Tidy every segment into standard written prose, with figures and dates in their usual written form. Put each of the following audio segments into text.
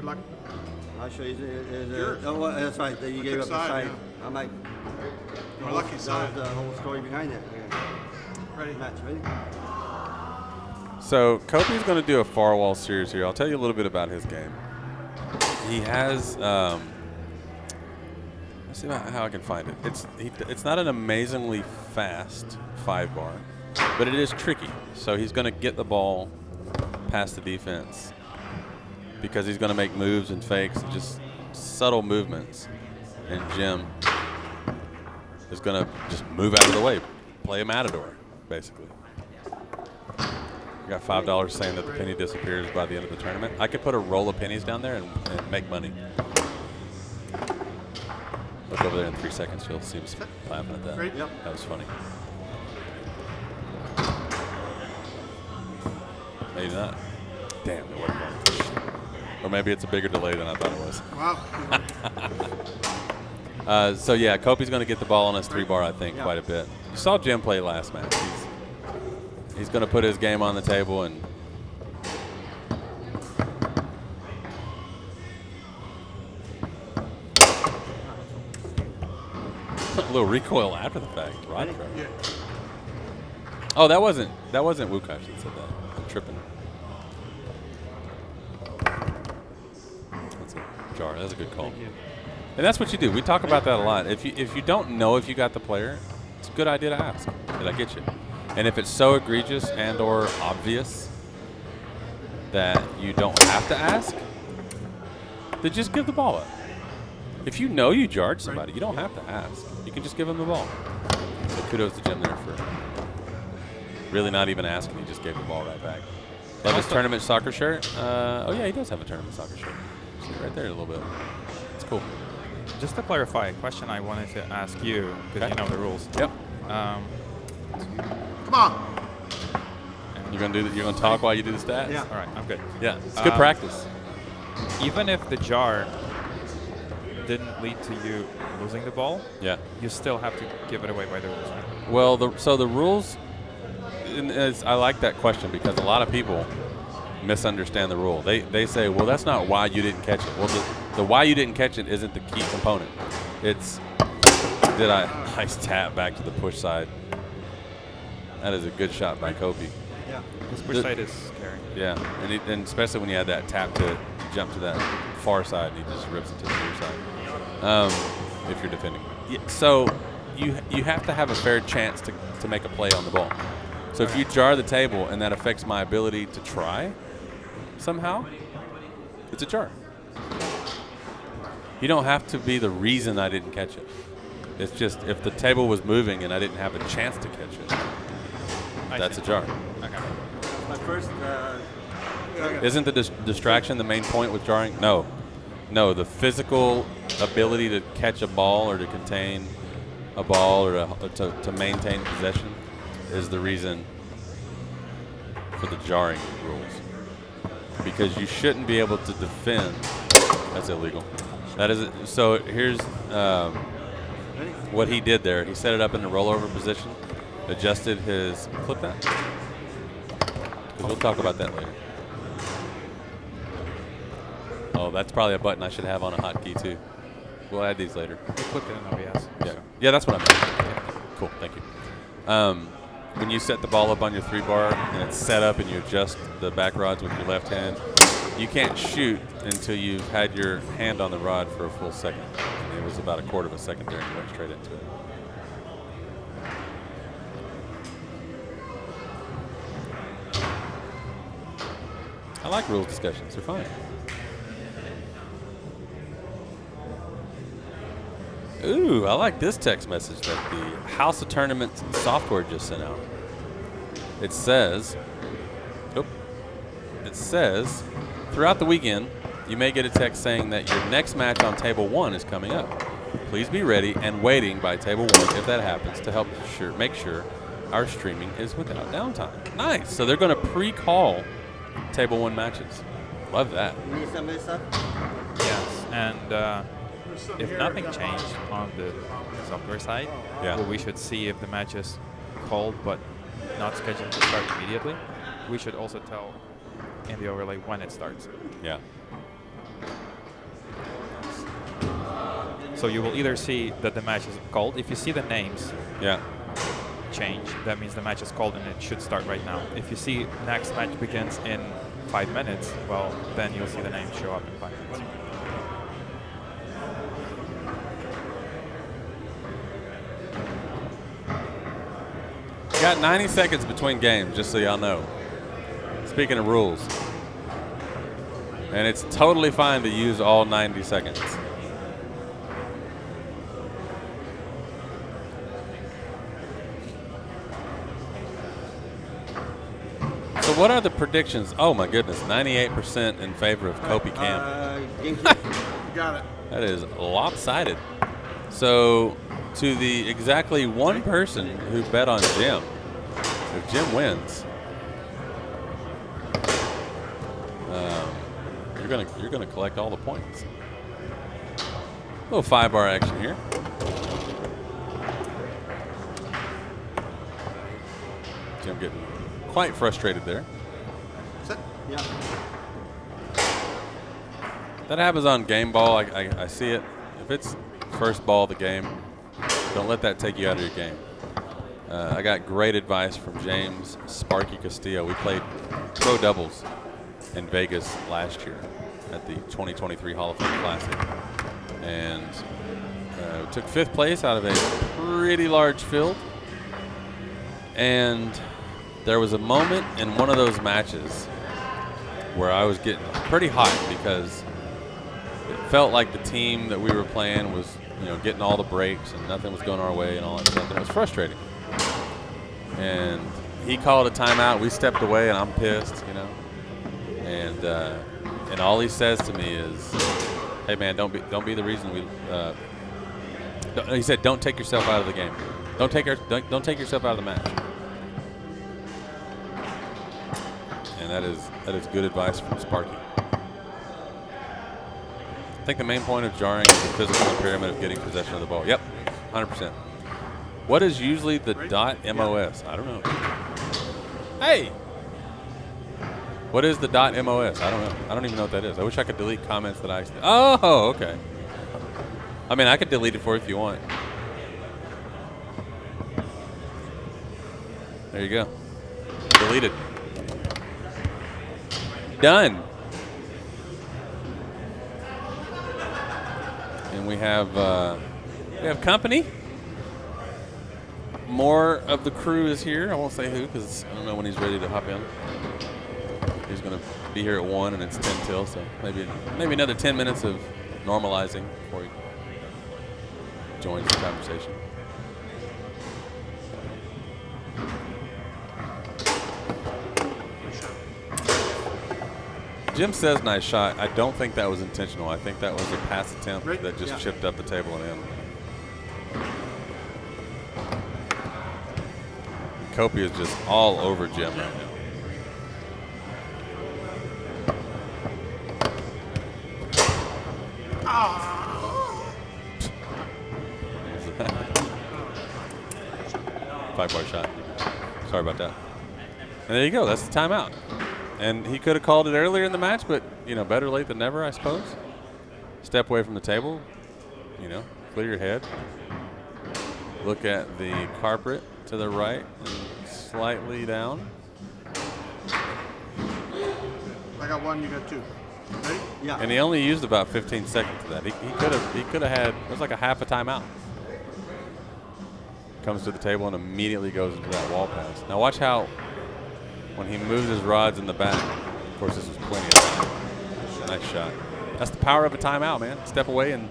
luck. I'll show you. Oh, well, that's right. You gave up the side. Yeah. I might. Your lucky side. The whole story behind it. Okay. Ready? Match, ready? So Kopiy's going to do a far wall series here. I'll tell you a little bit about his game. He has. Let's see how I can find it. It's not an amazingly fast 5-bar, but it is tricky. So he's going to get the ball past the defense because he's going to make moves and fakes, just subtle movements. And Jim is going to just move out of the way, play a matador, basically. We got $5 saying that the penny disappears by the end of the tournament. I could put a roll of pennies down there and make money. Look over there in 3 seconds. You'll see him laughing at that. Great. Yep. That was funny. Maybe not. Damn, it wasn't going. Or maybe it's a bigger delay than I thought it was. Wow. So, yeah, Kopiy's going to get the ball on his 3-bar, I think, quite a bit. You saw Jim play last match. He's going to put his game on the table and a little recoil after the fact. Right? Yeah. Oh, that wasn't Wukash that said that. I'm tripping. That's a jar. That's a good call. And that's what you do. We talk about that a lot. If you don't know if you got the player, it's a good idea to ask. Did I get you? And if it's so egregious and or obvious that you don't have to ask, then just give the ball up. If you know you jarred somebody, you don't have to ask. You can just give them the ball. So kudos to Jim there for really not even asking. He just gave the ball right back. Love his tournament soccer shirt. Oh, yeah, he does have a tournament soccer shirt. See it right there a little bit. It's cool. Just to clarify, a question I wanted to ask you, because you know the rules. Yep. Come on. You're gonna talk while you do the stats? Yeah. All right, I'm good. Yeah, it's good practice. Even if the jar didn't lead to you losing the ball, you still have to give it away by the rules, right? Well, so the rules, I like that question because a lot of people misunderstand the rule. They say, well, that's not why you didn't catch it. Well, the why you didn't catch it isn't the key component. It's, did I nice tap back to the push side. That is a good shot by Kopiy. Yeah, his push side is scary. Yeah, and especially when you had that tap to jump to that far side, and he just rips it to the near side. If you're defending. Yeah, so you have to have a fair chance to make a play on the ball. So if you jar the table and that affects my ability to try somehow, it's a jar. You don't have to be the reason I didn't catch it. It's just if the table was moving and I didn't have a chance to catch it, that's a jar. Okay. My first. Isn't the distraction the main point with jarring? No. The physical ability to catch a ball or to contain a ball or to maintain possession is the reason for the jarring rules. Because you shouldn't be able to defend. That's illegal. That is so. Here's what he did there. He set it up in the rollover position, adjusted his clip that. Because we'll talk about that later. Oh, that's probably a button I should have on a hotkey too. We'll add these later. We clicked it in OBS. Yeah, yeah, that's what I meant. Yeah. Cool, thank you. When you set the ball up on your 3-bar and it's set up and you adjust the back rods with your left hand, you can't shoot until you've had your hand on the rod for a full second. And it was about a quarter of a second there and you went straight into it. I like rules discussions, they're fun. Ooh, I like this text message that the House of Tournaments software just sent out. It says, throughout the weekend, you may get a text saying that your next match on Table 1 is coming up. Please be ready and waiting by Table 1 if that happens to help make sure our streaming is without downtime. Nice. So they're going to pre-call Table 1 matches. Love that. You need some of this stuff? Yes, and if nothing changed on the software side, well, we should see if the match is called but not scheduled to start immediately. We should also tell in the overlay when it starts. Yeah. So you will either see that the match is called. If you see the names change, that means the match is called and it should start right now. If you see next match begins in 5 minutes, well, then you'll see the name show up in 5 minutes. Got 90 seconds between games, just so y'all know. Speaking of rules. And it's totally fine to use all 90 seconds. So what are the predictions? Oh my goodness, 98% in favor of Kopiy Camp. You got it. That is lopsided. So to the exactly one person who bet on Jim, if Jim wins, you're gonna collect all the points. A little 5-bar action here. Jim getting quite frustrated there. Set. Yeah. That happens on game ball. I see it. If it's first ball of the game, don't let that take you out of your game. I got great advice from James Sparky Castillo. We played pro doubles in Vegas last year at the 2023 Hall of Fame Classic. And we took 5th place out of a pretty large field. And there was a moment in one of those matches where I was getting pretty hot because it felt like the team that we were playing was, getting all the breaks and nothing was going our way and all that stuff. And it was frustrating. And he called a timeout. We stepped away, and I'm pissed, And all he says to me is, "Hey man, don't be the reason we." He said, "Don't take yourself out of the game. Don't take yourself out of the match." And that is good advice from Sparky. I think the main point of jarring is the physical impairment of getting possession of the ball. Yep, 100%. What is usually the .MOS? I don't know. Hey! What is the .MOS? I don't know. I don't even know what that is. I wish I could delete comments that I... Oh, okay. I mean, I could delete it for you if you want. There you go. Deleted. Done. And we have company. More of the crew is here. I won't say who because I don't know when he's ready to hop in. He's going to be here at 1 and it's 10 till, so maybe another 10 minutes of normalizing before he joins the conversation. Jim says nice shot. I don't think that was intentional. I think that was a pass attempt that just chipped up the table and in. Kopiy is just all over Jim right now. Five-bar shot. Sorry about that. And there you go. That's the timeout. And he could have called it earlier in the match, but, better late than never, I suppose. Step away from the table. Clear your head. Look at the carpet to the right and slightly down. I got 1, you got 2. Ready? Yeah. And he only used about 15 seconds of that. He could have had, it was like a half a timeout. Comes to the table and immediately goes into that wall pass. Now watch how, when he moves his rods in the back, of course this was plenty of time. Nice shot. That's the power of a timeout, man. Step away and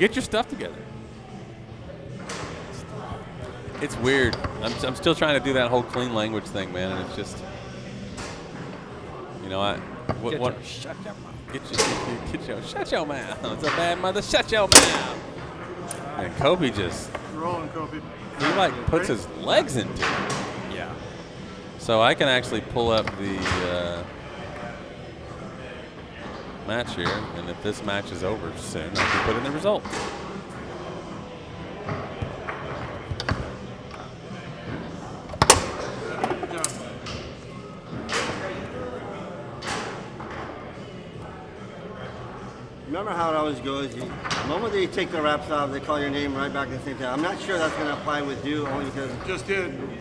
get your stuff together. It's weird. I'm still trying to do that whole clean language thing, man, and it's just, shut your mouth. It's a bad mother. Shut your mouth. And Kopiy just rolling, Kopiy. He puts his legs into it. Yeah. So I can actually pull up the match here, and if this match is over soon, I can put in the result. remember how it always goes. The moment they take the wraps off, they call your name right back at the same time. I'm not sure that's going to apply with you only because Just did.